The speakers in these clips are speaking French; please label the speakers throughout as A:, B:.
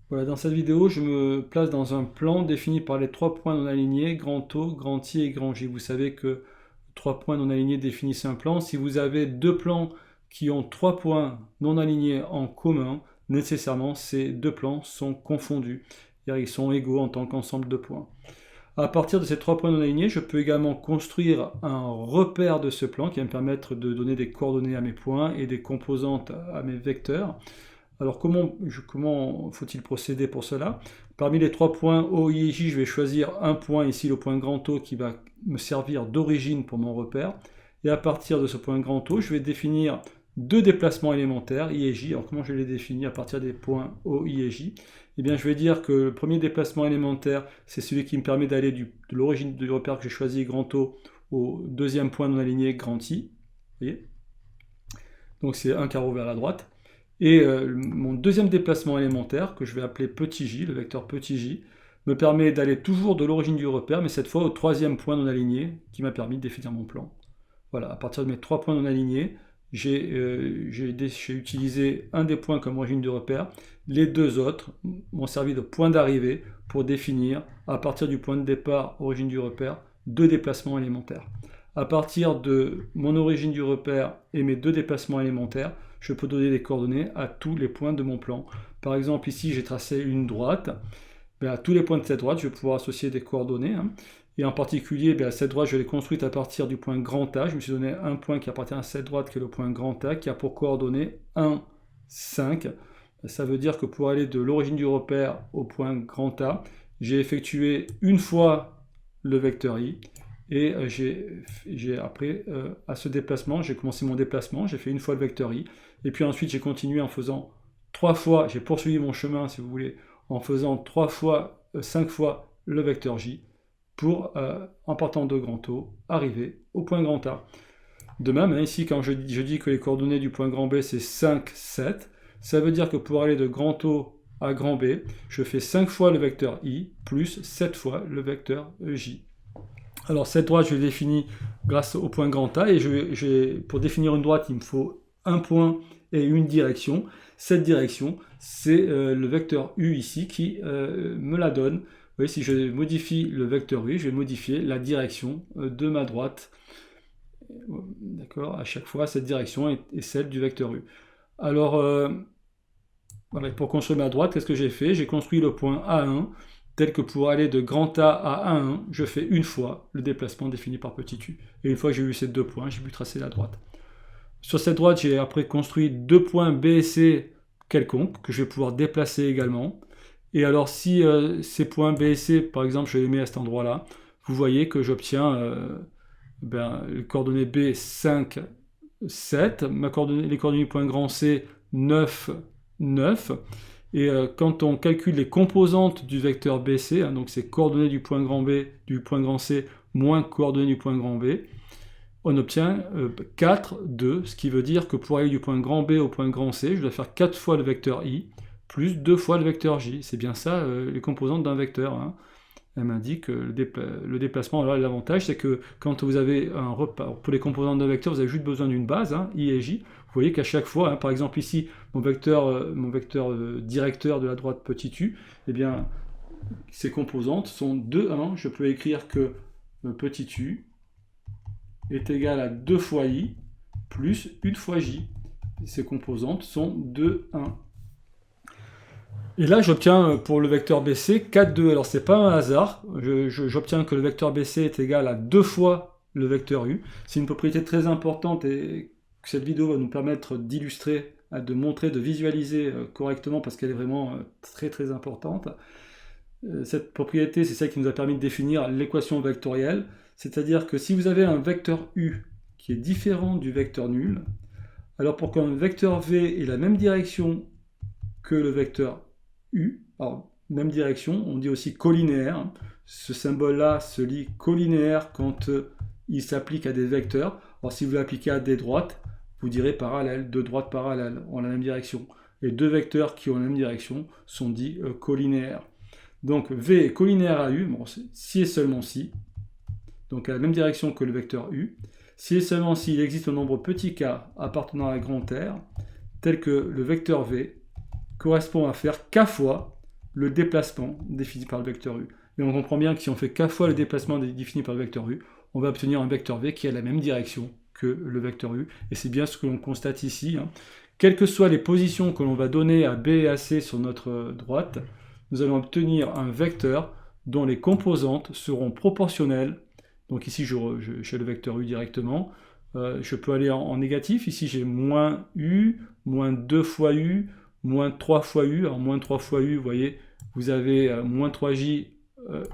A: Voilà, dans cette vidéo, je me place dans un plan défini par les trois points non alignés, grand O, grand I et grand J. Vous savez que trois points non alignés définissent un plan. Si vous avez deux plans qui ont trois points non alignés en commun, nécessairement ces deux plans sont confondus. C'est-à-dire ils sont égaux en tant qu'ensemble de points. À partir de ces trois points non alignés, je peux également construire un repère de ce plan qui va me permettre de donner des coordonnées à mes points et des composantes à mes vecteurs. Alors comment faut-il procéder pour cela? Parmi les trois points O, I et J, je vais choisir un point, ici le point grand O, qui va me servir d'origine pour mon repère. Et à partir de ce point grand O, je vais définir deux déplacements élémentaires, I et J. Alors comment je les définis à partir des points O, I et J? Eh bien je vais dire que le premier déplacement élémentaire, c'est celui qui me permet d'aller de l'origine du repère que j'ai choisi, grand O, au deuxième point non aligné, grand I. Vous voyez? Donc c'est un carreau vers la droite. Et mon deuxième déplacement élémentaire, que je vais appeler petit j, le vecteur petit j, me permet d'aller toujours de l'origine du repère, mais cette fois au troisième point non aligné, qui m'a permis de définir mon plan. Voilà, à partir de mes trois points non alignés, j'ai utilisé un des points comme origine du repère. Les deux autres m'ont servi de point d'arrivée pour définir, à partir du point de départ, origine du repère, deux déplacements élémentaires. À partir de mon origine du repère et mes deux déplacements élémentaires, je peux donner des coordonnées à tous les points de mon plan. Par exemple, ici, j'ai tracé une droite. À tous les points de cette droite, je vais pouvoir associer des coordonnées. Et en particulier, cette droite, je l'ai construite à partir du point grand A. Je me suis donné un point qui appartient à cette droite, qui est le point grand A, qui a pour coordonnées 1, 5. Ça veut dire que pour aller de l'origine du repère au point grand A, j'ai effectué une fois le vecteur I. Et après, à ce déplacement, j'ai commencé mon déplacement, j'ai fait une fois le vecteur I, et puis ensuite j'ai continué en faisant 3 fois, j'ai poursuivi mon chemin, si vous voulez, en faisant 5 fois le vecteur J, pour, en partant de grand O, arriver au point grand A. De même, ici, quand je dis que les coordonnées du point grand B, c'est 5, 7, ça veut dire que pour aller de grand O à grand B, je fais 5 fois le vecteur I, plus 7 fois le vecteur J. Alors cette droite, je l'ai définie grâce au point grand A, et pour définir une droite, il me faut un point et une direction. Cette direction, c'est le vecteur U ici qui me la donne. Vous voyez, si je modifie le vecteur U, je vais modifier la direction de ma droite. D'accord, à chaque fois, cette direction est celle du vecteur U. Alors, voilà, pour construire ma droite, qu'est-ce que j'ai fait? J'ai construit le point A1, tel que pour aller de grand A à A1, je fais une fois le déplacement défini par petit u. Et une fois que j'ai eu ces deux points, j'ai pu tracer la droite. Sur cette droite, j'ai après construit deux points B et C quelconques, que je vais pouvoir déplacer également. Et alors si ces points B et C, par exemple, je les mets à cet endroit-là, vous voyez que j'obtiens les coordonnées B 5, 7, les coordonnées du point grand C 9, 9. Et quand on calcule les composantes du vecteur BC, donc c'est coordonnées du point grand B, du point grand C, moins coordonnées du point grand B, on obtient 4, 2, ce qui veut dire que pour aller du point grand B au point grand C, je dois faire 4 fois le vecteur I, plus 2 fois le vecteur J. C'est bien ça, les composantes d'un vecteur. Elle m'indique le déplacement. Alors l'avantage, c'est que quand vous avez un repère, pour les composantes d'un vecteur, vous avez juste besoin d'une base, I et J. Vous voyez qu'à chaque fois, par exemple ici, mon vecteur directeur de la droite petit u, eh bien, ces composantes sont 2, 1. Je peux écrire que petit u est égal à 2 fois I plus 1 fois J. Ces composantes sont 2, 1. Et là, j'obtiens pour le vecteur BC 4, 2. Alors, c'est pas un hasard. J'obtiens que le vecteur BC est égal à 2 fois le vecteur U. C'est une propriété très importante et que cette vidéo va nous permettre d'illustrer, de montrer, de visualiser correctement parce qu'elle est vraiment très très importante. Cette propriété, c'est celle qui nous a permis de définir l'équation vectorielle. C'est-à-dire que si vous avez un vecteur U qui est différent du vecteur nul, alors pour qu'un vecteur V ait la même direction que le vecteur U, alors même direction, on dit aussi collinéaire. Ce symbole-là se lit collinéaire quand il s'applique à des vecteurs. Alors si vous l'appliquez à des droites, vous direz parallèle, deux droites parallèles ont la même direction. Et deux vecteurs qui ont la même direction sont dits collinéaires. Donc V est collinéaire à U, si et seulement si, donc à la même direction que le vecteur U, si et seulement si il existe un nombre petit k appartenant à grand R, tel que le vecteur V correspond à faire k fois le déplacement défini par le vecteur U. Et on comprend bien que si on fait k fois le déplacement défini par le vecteur U, on va obtenir un vecteur V qui a la même direction que le vecteur U. Et c'est bien ce que l'on constate ici. Quelles que soient les positions que l'on va donner à B et à C sur notre droite, nous allons obtenir un vecteur dont les composantes seront proportionnelles. Donc ici, j'ai le vecteur U directement. Je peux aller en négatif. Ici, j'ai moins U, moins 2 fois U, moins 3 fois U. Alors, moins 3 fois U, vous voyez, vous avez moins 3J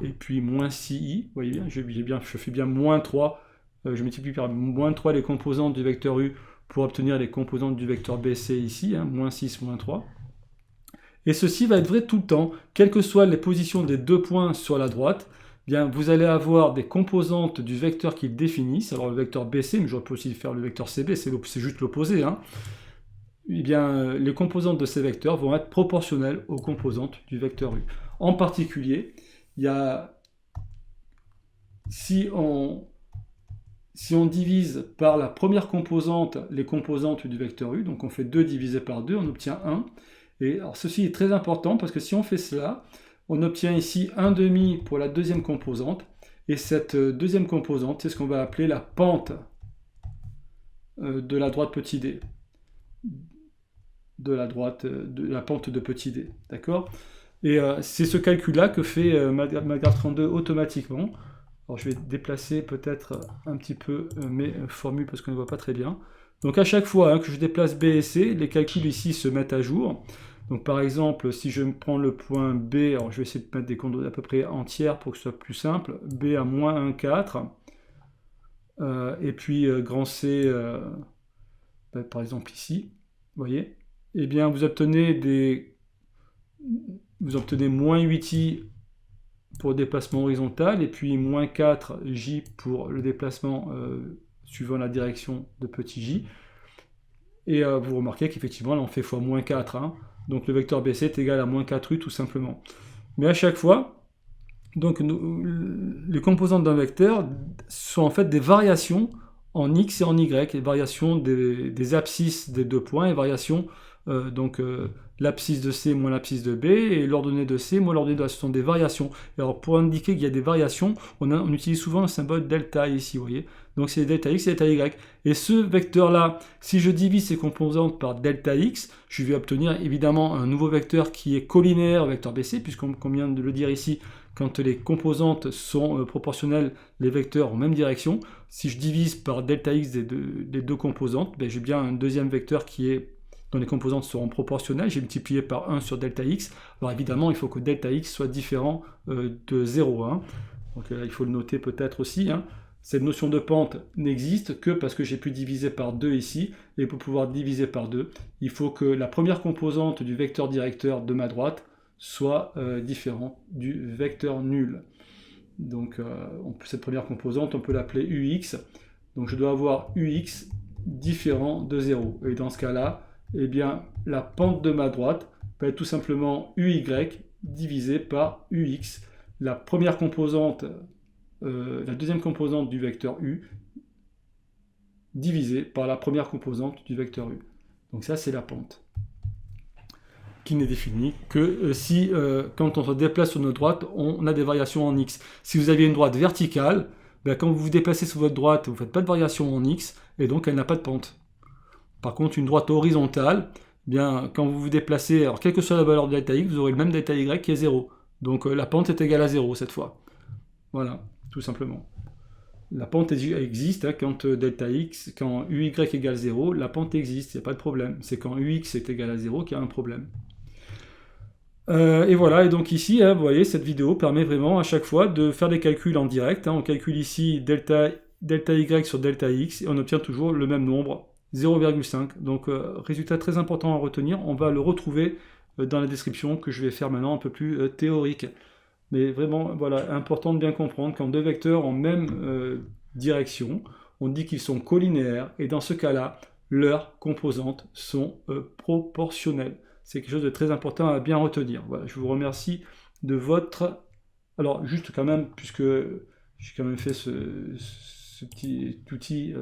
A: et puis moins 6I. Vous voyez bien, je fais bien moins 3. Je multiplie par moins 3 les composantes du vecteur U pour obtenir les composantes du vecteur BC ici, moins 6, moins 3. Et ceci va être vrai tout le temps, quelles que soient les positions des deux points sur la droite, bien, vous allez avoir des composantes du vecteur qu'ils définissent, alors le vecteur BC, mais j'aurais pu aussi faire le vecteur CB, c'est juste l'opposé, Eh bien, les composantes de ces vecteurs vont être proportionnelles aux composantes du vecteur U. En particulier, si on divise par la première composante les composantes du vecteur U, donc on fait 2 divisé par 2, on obtient 1. Et alors ceci est très important parce que si on fait cela, on obtient ici 1,5 pour la deuxième composante. Et cette deuxième composante, c'est ce qu'on va appeler la pente de la droite petit d. De la pente de petit d. D'accord ? Et c'est ce calcul-là que fait MATLAB32 automatiquement. Alors je vais déplacer peut-être un petit peu mes formules parce qu'on ne voit pas très bien. Donc à chaque fois que je déplace B et C, les calculs ici se mettent à jour. Donc par exemple, si je prends le point B, alors je vais essayer de mettre des comptes à peu près entières pour que ce soit plus simple. B à moins 1,4. Et puis grand C, par exemple ici, vous voyez. Eh bien vous obtenez moins 8i pour le déplacement horizontal, et puis moins 4j pour le déplacement suivant la direction de petit j. Et vous remarquez qu'effectivement, là on fait fois moins 4, donc le vecteur BC est égal à moins 4u tout simplement. Mais à chaque fois, donc les composantes d'un vecteur sont en fait des variations en x et en y, les variations des abscisses des deux points, et variations l'abscisse de C moins l'abscisse de B, et l'ordonnée de C moins l'ordonnée de A, ce sont des variations. Et alors pour indiquer qu'il y a des variations, on utilise souvent le symbole delta ici, vous voyez. Donc c'est delta x et delta y. Et ce vecteur-là, si je divise ses composantes par delta x, je vais obtenir évidemment un nouveau vecteur qui est collinéaire au vecteur BC, puisqu'on vient de le dire ici, quand les composantes sont proportionnelles, les vecteurs en même direction. Si je divise par delta x des deux composantes, j'ai bien un deuxième vecteur dont les composantes seront proportionnelles. J'ai multiplié par 1 sur delta x. Alors évidemment, il faut que delta x soit différent de 0. Donc il faut le noter peut-être aussi. Cette notion de pente n'existe que parce que j'ai pu diviser par 2 ici. Et pour pouvoir diviser par 2, il faut que la première composante du vecteur directeur de ma droite soit différente du vecteur nul. Donc cette première composante, on peut l'appeler ux. Donc je dois avoir ux différent de 0. Et dans ce cas-là, eh bien, la pente de ma droite va être tout simplement uy divisé par ux. La première composante, la deuxième composante du vecteur u, divisé par la première composante du vecteur u. Donc ça, c'est la pente, qui n'est définie que si, quand on se déplace sur notre droite, on a des variations en x. Si vous aviez une droite verticale, quand vous vous déplacez sur votre droite, vous ne faites pas de variation en x, et donc elle n'a pas de pente. Par contre, une droite horizontale, quand vous vous déplacez, alors quelle que soit la valeur de delta x, vous aurez le même delta y qui est 0. Donc la pente est égale à 0 cette fois. Voilà, tout simplement. La pente existe quand delta x, quand uy égale 0, la pente existe, il n'y a pas de problème. C'est quand ux est égal à 0 qu'il y a un problème. Et voilà, et donc ici, vous voyez, cette vidéo permet vraiment à chaque fois de faire des calculs en direct. On calcule ici delta y sur delta x, et on obtient toujours le même nombre, 0,5. Donc résultat très important à retenir, on va le retrouver dans la description que je vais faire maintenant un peu plus théorique. Mais vraiment, voilà, important de bien comprendre, quand deux vecteurs ont même direction, on dit qu'ils sont collinéaires, et dans ce cas-là, leurs composantes sont proportionnelles. C'est quelque chose de très important à bien retenir. Voilà, je vous remercie de votre... Alors, juste quand même, puisque j'ai quand même fait ce petit outil...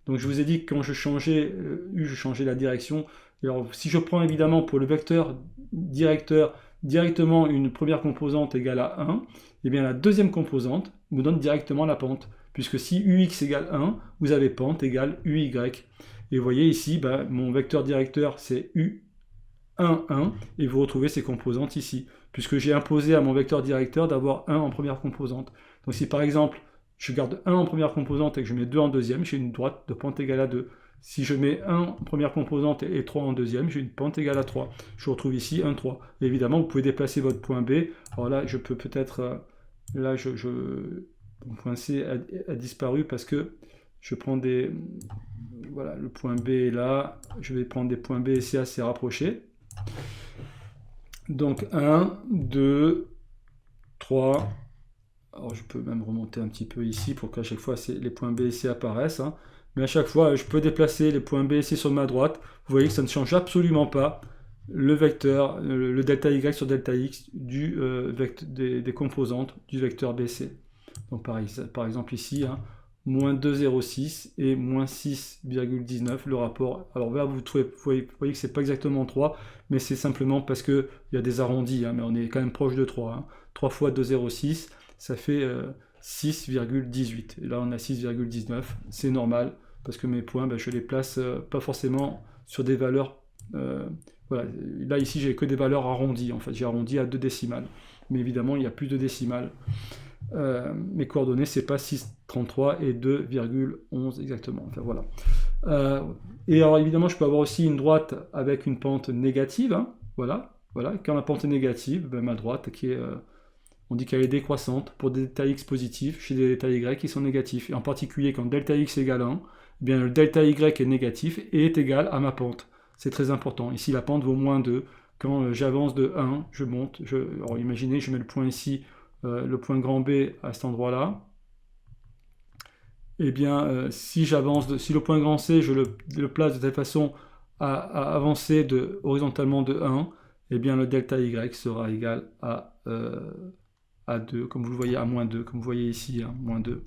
A: Donc je vous ai dit que quand je changeais je changeais la direction. Alors si je prends évidemment pour le vecteur directeur, directement une première composante égale à 1, et bien la deuxième composante vous donne directement la pente, puisque si ux égale 1, vous avez pente égale uy. Et vous voyez ici, mon vecteur directeur c'est u1, 1, et vous retrouvez ces composantes ici, puisque j'ai imposé à mon vecteur directeur d'avoir 1 en première composante. Donc si par exemple, je garde 1 en première composante et que je mets 2 en deuxième, j'ai une droite de pente égale à 2. Si je mets 1 en première composante et 3 en deuxième, j'ai une pente égale à 3. Je retrouve ici 1, 3. Et évidemment, vous pouvez déplacer votre point B. Alors là, je peux peut-être... là, mon point C a disparu parce que je prends des... Voilà, le point B est là. Je vais prendre des points B et C assez rapprochés. Donc 1, 2, 3... Alors je peux même remonter un petit peu ici pour qu'à chaque fois les points B et C apparaissent. Hein. Mais à chaque fois, je peux déplacer les points B et C sur ma droite. Vous voyez que ça ne change absolument pas le vecteur, le delta Y sur delta X des composantes du vecteur BC. Donc par exemple ici, hein, moins 2,06 et moins 6,19, le rapport. Alors là, vous voyez que c'est pas exactement 3, mais c'est simplement parce qu'il y a des arrondis, hein, mais on est quand même proche de 3. Hein. 3 fois 2,06, ça fait 6,18. Et là, on a 6,19. C'est normal, parce que mes points, je les place pas forcément sur des valeurs... voilà. Là, ici, j'ai que des valeurs arrondies. En fait, j'ai arrondi à 2 décimales. Mais évidemment, il y a plus de décimales. Mes coordonnées, c'est pas 6,33 et 2,11 exactement. Enfin, voilà. Et alors, évidemment, je peux avoir aussi une droite avec une pente négative. Hein. Voilà. Quand la pente est négative, ma droite qui est... on dit qu'elle est décroissante pour des delta x positifs chez des delta y qui sont négatifs. Et en particulier, quand delta x égale 1, eh bien, le delta y est négatif et est égal à ma pente. C'est très important. Ici, la pente vaut moins 2. Quand j'avance de 1, je monte. Alors imaginez, je mets le point ici, le point grand B à cet endroit-là. Eh bien, si le point grand C, je le place de telle façon à avancer horizontalement de 1, eh bien, le delta y sera égal à 2, comme vous le voyez, à moins 2, comme vous voyez ici, hein, moins 2.